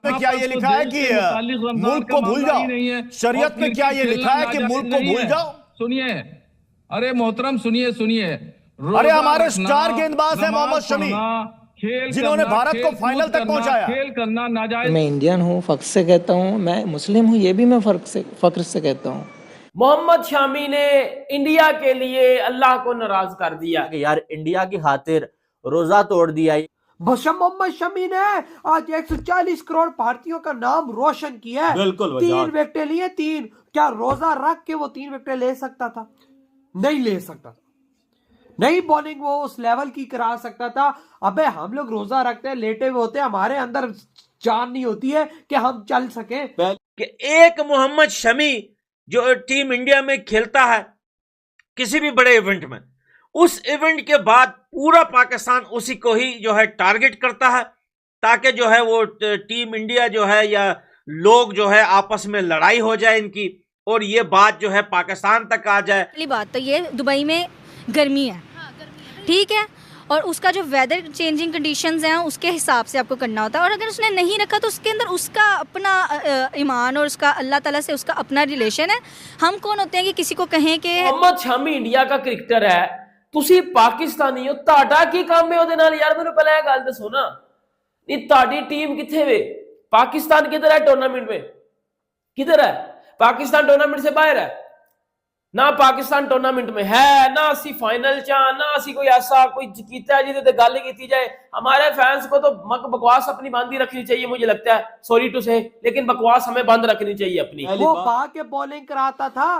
में क्या ये लिखा है कि मुल्क को भूल जाओ? शरीयत में क्या ये लिखा है कि मुल्क को भूल जाओ? सुनिए, अरे मोहतरम, सुनिए सुनिए। अरे हमारे स्टार गेंदबाज हैं मोहम्मद शमी, जिन्होंने भारत को फाइनल तक पहुंचाया। खेल करना नाजायज। मैं इंडियन हूँ, फख्र से कहता हूँ। मैं मुस्लिम हूँ, ये भी मैं फख्र से कहता हूँ। मोहम्मद शामी ने इंडिया के लिए अल्लाह को नाराज कर दिया कि यार इंडिया की खातिर रोजा तोड़ दिया। मोहम्मद शमी ने आज 140 करोड़ भारतीयों का नाम रोशन किया है। बिल्कुल 3 विकेट लिए, 3। क्या रोजा रख के वो 3 विकेट ले सकता था? नहीं ले सकता था। नहीं बॉलिंग वो उस लेवल की करा सकता था। अबे हम लोग रोजा रखते हैं, लेटे हुए होते हैं, हमारे अंदर जान नहीं होती है कि हम चल सके। कि एक मोहम्मद शमी जो टीम इंडिया में खेलता है किसी भी बड़े इवेंट में, उस इवेंट के बाद पूरा पाकिस्तान उसी को ही जो है टारगेट करता है, ताकि जो है वो टीम इंडिया जो है या लोग जो है आपस में लड़ाई हो जाए इनकी, और ये बात जो है पाकिस्तान तक आ जाए। पहली बात तो ये दुबई में गर्मी है, ठीक है, और उसका जो वेदर चेंजिंग कंडीशंस हैं उसके हिसाब से आपको करना होता है। और अगर उसने नहीं रखा तो उसके अंदर उसका अपना ईमान और उसका अल्लाह ताला से उसका अपना रिलेशन है। हम कौन होते हैं कि किसी को कहें कि मोहम्मद शामी इंडिया का क्रिकेटर है, ਤੁਸੀਂ ਪਾਕਿਸਤਾਨੀ ਹੋ, ਤੁਹਾਡਾ ਕੀ ਕੰਮ ਹੈ ਉਹਦੇ ਨਾਲ? ਯਾਰ ਮੈਨੂੰ ਪਹਿਲਾਂ ਇਹ ਗੱਲ ਦੱਸੋ ਨਾ, ਨਹੀਂ ਤੁਹਾਡੀ ਟੀਮ ਕਿੱਥੇ ਵੇ? पाकिस्तान किधर है टूर्नामेंट में? किधर है? पाकिस्तान टूर्नामेंट से बाहर है ना, पाकिस्तान टूर्नामेंट में है ना, असी फाइनल चा ना, असी कोई ऐसा कोई कीता है जिहदे ते गल की जाए। हमारे फैंस को तो बकवास अपनी बंद ही रखनी चाहिए, मुझे लगता है, सॉरी टू से, लेकिन बकवास हमें बंद रखनी चाहिए अपनी। वो बा के बॉलिंग कराता था,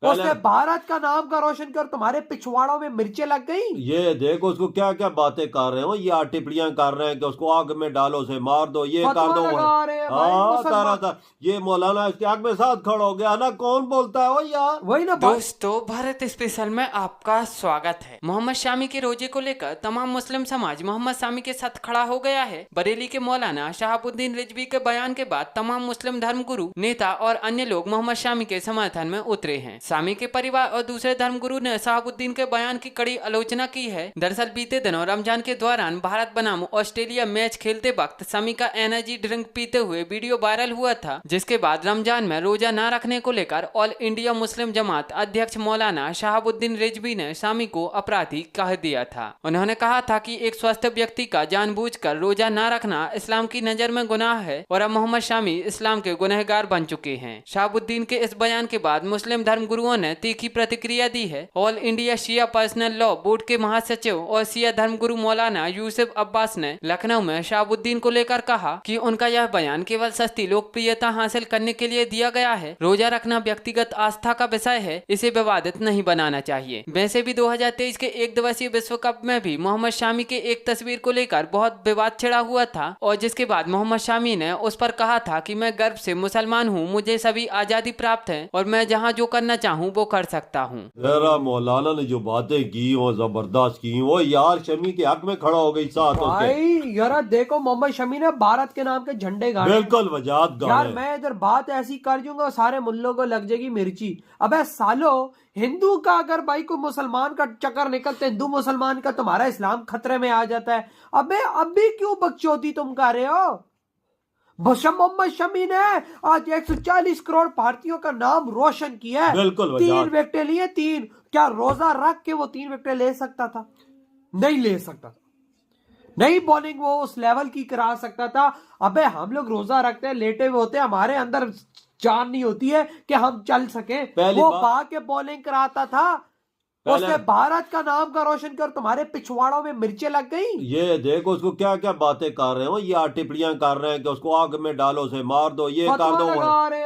उसने भारत का नाम का रोशन कर, तुम्हारे पिछवाड़ों में मिर्चें लग गई। ये देखो उसको क्या क्या बातें कर रहे हो, ये टिप्पणियां कर रहे हैं कि उसको आग में डालो से मार दो, ये कर दो। हाँ था ये मौलाना इसके आग में साथ खड़ा हो गया ना, कौन बोलता है वो यार? वही ना दोस्तों, भारत स्पेशल में आपका स्वागत है। मोहम्मद शामी के रोजे को लेकर तमाम मुस्लिम समाज मोहम्मद शामी के साथ खड़ा हो गया है। बरेली के मौलाना शहाबुद्दीन रिजवी के बयान के बाद तमाम मुस्लिम धर्मगुरु, नेता और अन्य लोग मोहम्मद शामी के समर्थन में उतरे हैं। शामी के परिवार और दूसरे धर्मगुरु ने शहाबुद्दीन के बयान की कड़ी आलोचना की है। दरअसल बीते दिनों रमजान के दौरान भारत बनाम ऑस्ट्रेलिया मैच खेलते वक्त शामी का एनर्जी ड्रिंक पीते हुए वीडियो वायरल हुआ था, जिसके बाद रमजान में रोजा न रखने को लेकर ऑल इंडिया मुस्लिम जमात अध्यक्ष मौलाना शहाबुद्दीन रिजवी ने शामी को अपराधी कह दिया था। उन्होंने कहा था कि एक स्वस्थ व्यक्ति का जानबूझकर रोजा न रखना इस्लाम की नजर में गुनाह है और अब मोहम्मद शामी इस्लाम के गुनहगार बन चुके हैं। शहाबुद्दीन के इस बयान के बाद मुस्लिम धर्मगुरुओं ने तीखी प्रतिक्रिया दी है। ऑल इंडिया शिया पर्सनल लॉ बोर्ड के महासचिव और शिया धर्मगुरु मौलाना यूसुफ अब्बास ने लखनऊ में शहाबुद्दीन को लेकर कहा कि उनका यह बयान केवल सस्ती लोकप्रियता हासिल करने के लिए दिया गया है। रोजा रखना व्यक्तिगत आस्था का विषय है, इसे विवादित नहीं बनाना चाहिए। वैसे भी 2023 के एक दिवसीय विश्व कप में भी मोहम्मद शामी के एक तस्वीर को लेकर बहुत विवाद छिड़ा हुआ था और जिसके बाद मोहम्मद शामी ने उस पर कहा था कि मैं गर्व से मुसलमान हूँ, मुझे सभी आजादी प्राप्त है और मैं जहाँ जो करना चाहूँ वो कर सकता हूँ। मौलाना ने जो बातें की वो जबरदस्त की, वो यार शमी के हक में खड़ा हो गई साथ भाई। यार देखो मोहम्मद शमी ने भारत के नाम के झंडे गाड़े, बिल्कुल वजात गाड़े। यार मैं इधर बात ऐसी कर दूंगा सारे मुल्लों को लग जाएगी मिर्ची। अबे सालो, हिंदू का अगर भाई को मुसलमान का चक्कर निकलते, हिंदू मुसलमान का, तुम्हारा इस्लाम खतरे में आ जाता है। अबे अभी क्यों बकचोदी तुम कर रहे हो? मोहम्मद शमी ने आज 140 करोड़ भारतीयों का नाम रोशन किया है। 3 विकेट लिए, 3। क्या रोजा रख के वो 3 विकेट ले सकता था? नहीं ले सकता था। नहीं बॉलिंग वो उस लेवल की करा सकता था। अबे हम लोग रोजा रखते हैं, लेटे हुए होते हैं, हमारे अंदर जान नहीं होती है कि हम चल सके। वो बा के बॉलिंग कराता था, उसने भारत का नाम का रोशन कर, तुम्हारे पिछवाड़ों में मिर्चें लग गई। ये देखो उसको क्या क्या बातें कर रहे हो, ये टिप्पणियां कर रहे हैं कि उसको आग में डालो से मार दो, ये कर दो।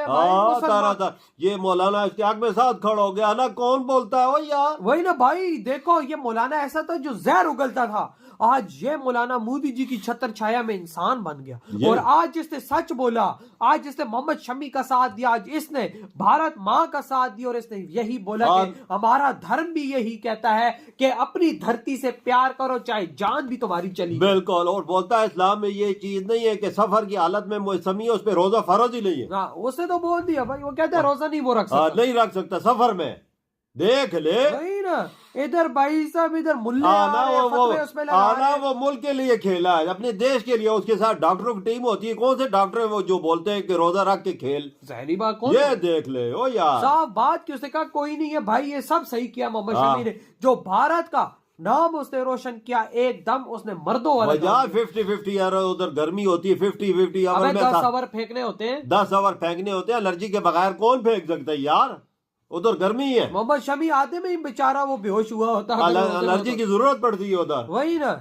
हाँ था ये मौलाना इसके आग में साथ खड़ा हो गया ना, कौन बोलता है वो यार? वही ना भाई। देखो ये मौलाना ऐसा था जो जहर उगलता था, आज ये मौलाना मोदी जी की छत्र छाया में इंसान बन गया। और आज जिसने सच बोला, आज जिसने मोहम्मद शमी का साथ दिया, आज इसने भारत माँ का साथ दिया और इसने यही बोला कि हमारा धर्म भी यही कहता है कि अपनी धरती से प्यार करो चाहे जान भी तुम्हारी चली। बिल्कुल। और बोलता है इस्लाम में ये चीज नहीं है कि सफर की हालत में मौसमी उस पर रोजा फर्ज ही नहीं है। उसने तो बोल दिया भाई, वो कहते हैं रोजा नहीं वो रख सकता, नहीं रख सकता सफर में। देख ले। वही ना, इधर भाई साहब इधर मुल्ले आना आ रहे हैं, वो फतवे उसमें लगा आना रहे हैं। वो मुल्क के लिए खेला है, अपने देश के लिए। उसके साथ डॉक्टरों की टीम होती है। कौन से डॉक्टर है वो जो बोलते हैं कि रोजा रख के खेल? जहरी बात कौन ये देख ले ओ यार, साफ बात की। उसने कहा कोई नहीं है भाई, ये सब सही किया मोहम्मद हाँ। शमी ने, जो भारत का नाम उसने रोशन किया, एकदम उसने मर्दों वाला वजह काम किया। 50-50 यार, उधर गर्मी होती है 50-50 अबे अमल में 10 ओवर फेंकने होते हैं। 10 ओवर फेंकने होते हैं। एलर्जी के बगैर कौन फेंक सकता है यार? उधर गर्मी है, मोहम्मद शमी आते में ही बेचारा वो बेहोश हुआ होता है। अगर रोजे में एलर्जी होता। की जरूरत पड़ती है उधर। वही ना,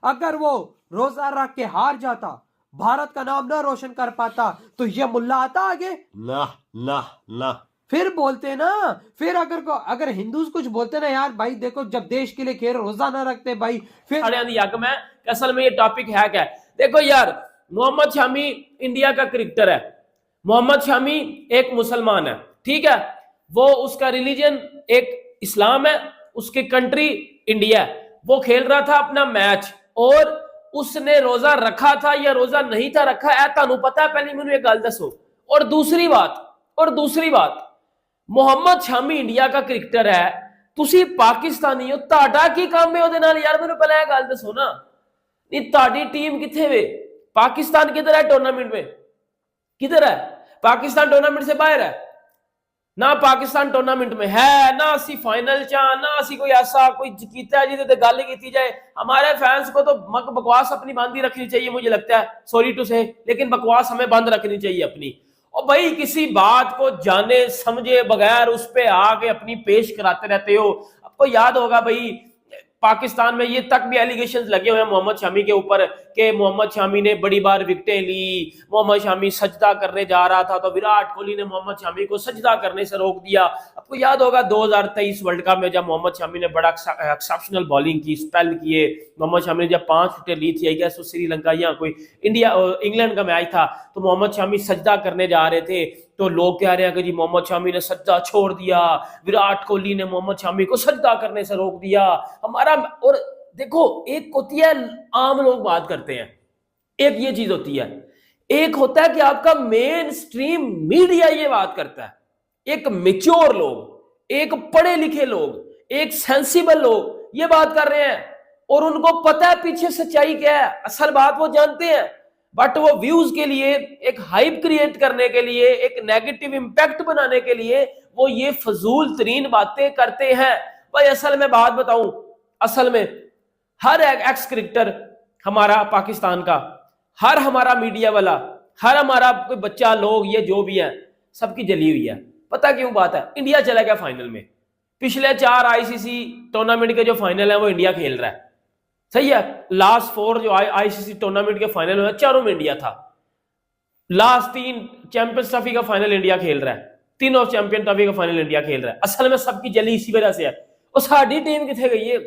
अगर वो रोजा रख के हार जाता, भारत का नाम ना रोशन कर पाता, तो ये मुल्ला आता आगे? ना ना ना, फिर बोलते ना, फिर अगर हिंदूज कुछ बोलते ना, यार भाई देखो जब देश के लिए खेल रोजा ना रखते भाई, फिर असल में ये टॉपिक है क्या? देखो यार, मोहम्मद शामी इंडिया का क्रिकेटर है। मोहम्मद शामी एक मुसलमान है, ठीक है। वो उसका रिलीजन एक इस्लाम है, उसकी कंट्री इंडिया है। वो खेल रहा था अपना मैच और उसने रोजा रखा था या रोजा नहीं था रखा है तानू पता है? पहले मैंने एक गल दसो। और दूसरी बात, मोहम्मद शामी इंडिया का क्रिकेटर है, तुसी पाकिस्तानी हो, ताड़ा की काम है ओदे नाल? यार मैंने पहले गल दसो ना, नहीं ताड़ी टीम किथे वे? पाकिस्तान किधर है टूर्नामेंट में? किधर है? पाकिस्तान टूर्नामेंट से बाहर है ना, पाकिस्तान टूर्नामेंट में है ना। असी फाइनल चा ना, असी कोई ऐसा कोई कीता है जिसे गल की जाए। हमारे फैंस को तो बकवास अपनी बंद ही रखनी चाहिए, मुझे लगता है, सॉरी टू से, लेकिन बकवास हमें बंद रखनी चाहिए अपनी। और भाई किसी बात को जाने समझे बगैर उस पे आके अपनी पेश कराते रहते हो। आपको याद होगा भाई, पाकिस्तान में ये तक भी एलिगेशंस लगे हुए हैं मोहम्मद शामी के ऊपर कि मोहम्मद शामी ने बड़ी बार विकेटें ली, मोहम्मद शामी सजदा करने जा रहा था तो विराट कोहली ने मोहम्मद शामी को सजदा करने से रोक दिया। आपको याद होगा 2023 वर्ल्ड कप में जब मोहम्मद शामी ने बड़ा एक्सेप्शनल बॉलिंग की, स्पेल किए, मोहम्मद शामी ने जब 5 विकेट ली थी, आई गेस श्रीलंका या कोई इंग्लैंड का मैच था, तो मोहम्मद शामी सजदा करने जा रहे थे, तो लोग कह रहे हैं कि जी मोहम्मद शामी ने सजदा छोड़ दिया, विराट कोहली ने मोहम्मद शामी को सजदा करने से रोक दिया हमारा। और देखो, एक होती है आम लोग बात करते हैं, एक ये चीज होती है, एक होता है कि आपका मेन स्ट्रीम मीडिया ये बात करता है। एक मैच्योर लोग, एक पढ़े लिखे लोग, एक सेंसिबल लोग ये बात कर रहे हैं और उनको पता है पीछे सच्चाई क्या है, असल बात वो जानते हैं, बट वो व्यूज के लिए, एक हाइप क्रिएट करने के लिए, एक नेगेटिव इंपैक्ट बनाने के लिए वो ये फजूल तरीन बातें करते हैं। भाई असल में बात बताऊं, असल में हर एक्स क्रिकेटर हमारा पाकिस्तान का, हर हमारा मीडिया वाला, हर हमारा कोई बच्चा, लोग ये जो भी है, सबकी जली हुई है। पता क्यों बात है? इंडिया चला गया फाइनल में। पिछले 4 आईसीसी टूर्नामेंट के जो फाइनल है वो इंडिया खेल रहा है, सही है। लास्ट 4 जो आईसीसी टूर्नामेंट के फाइनल हुए, चारों में इंडिया था। लास्ट 3 चैंपियंस ट्रॉफी का फाइनल इंडिया खेल रहा है, तीनों चैंपियन ट्रॉफी का फाइनल इंडिया खेल रहा है। असल में सबकी जली इसी वजह से है। और साड़ी टीम किथे गई है?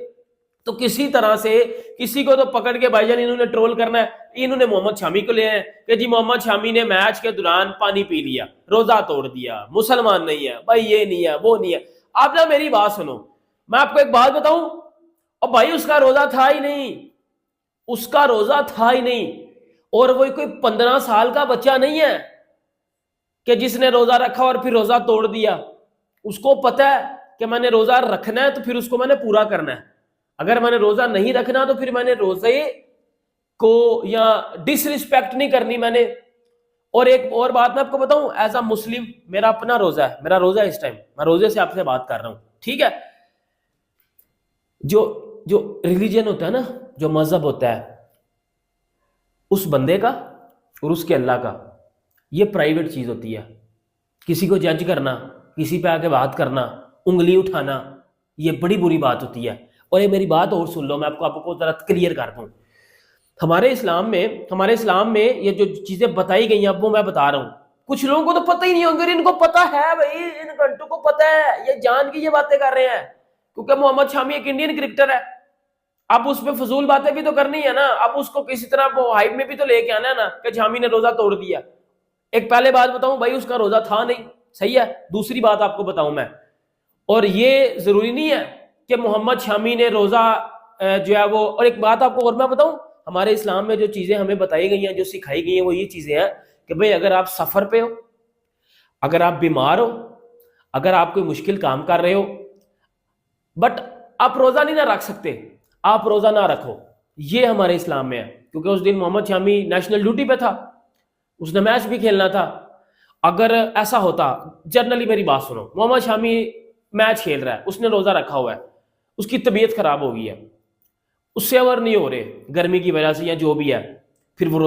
तो किसी तरह से किसी को तो पकड़ के भाईजान इन्होंने ट्रोल करना है। इन्होंने मोहम्मद शामी को ले आए कि जी मोहम्मद शामी ने मैच के दौरान पानी पी लिया, रोजा तोड़ दिया, मुसलमान नहीं है भाई, ये नहीं है, वो नहीं है। आप ना मेरी बात सुनो, मैं आपको एक बात बताऊं, और भाई उसका रोजा था ही नहीं, उसका रोजा था ही नहीं। और वो कोई 15 साल का बच्चा नहीं है कि जिसने रोजा रखा और फिर रोजा तोड़ दिया। उसको पता है कि मैंने रोजा रखना है तो फिर उसको मैंने पूरा करना है। अगर मैंने रोजा नहीं रखना तो फिर मैंने रोजे को या डिसरिस्पेक्ट नहीं करनी मैंने। और एक और बात मैं आपको बताऊं, एज अ मुस्लिम मेरा अपना रोजा है, मेरा रोजा है इस टाइम, मैं रोजे से आपसे बात कर रहा हूं, ठीक है। जो रिलीजन होता है ना, जो मजहब होता है, उस बंदे का और उसके अल्लाह का, ये प्राइवेट चीज होती है। किसी को जज करना, किसी पे आके बात करना, उंगली उठाना, ये बड़ी बुरी बात होती है। और ये मेरी बात और सुन लो, मैं आपको जरा क्लियर कर दूं। हमारे इस्लाम में ये जो चीजें बताई गई हैं, अब वो मैं बता रहा हूं। कुछ लोगों को तो पता ही नहीं होंगे, इनको पता है भाई, इन घंटों को पता है, ये जान के ये बातें कर रहे हैं, क्योंकि मोहम्मद शामी एक इंडियन क्रिकेटर है। अब उस पर फजूल बातें भी तो करनी है ना, अब उसको किसी तरह वो हाइप में भी तो लेके आना है ना कि शामी ने रोजा तोड़ दिया। एक पहले बात बताऊं भाई, उसका रोजा था नहीं, सही है। दूसरी बात आपको बताऊं मैं, और ये जरूरी नहीं है कि मोहम्मद शामी ने रोजा जो है वो, और एक बात आपको और मैं बताऊं, हमारे इस्लाम में जो चीजें हमें बताई गई हैं, जो सिखाई गई हैं, वो ये चीजें हैं कि भाई अगर आप सफर पे हो, अगर आप बीमार हो, अगर आप कोई मुश्किल काम कर रहे हो, बट आप रोजा नहीं ना रख सकते, आप रोजा ना रखो, ये हमारे इस्लाम में है। क्योंकि उस दिन मोहम्मद शामी नेशनल ड्यूटी पे था, उसने मैच भी खेलना था। अगर ऐसा होता, जनरली मेरी बात सुनो, मोहम्मद शामी मैच खेल रहा है, उसने रोजा रखा हुआ है, उसकी तबीयत खराब हो गई है, उससे अवर नहीं हो रहे गर्मी की वजह से या जो भी है, फिर वो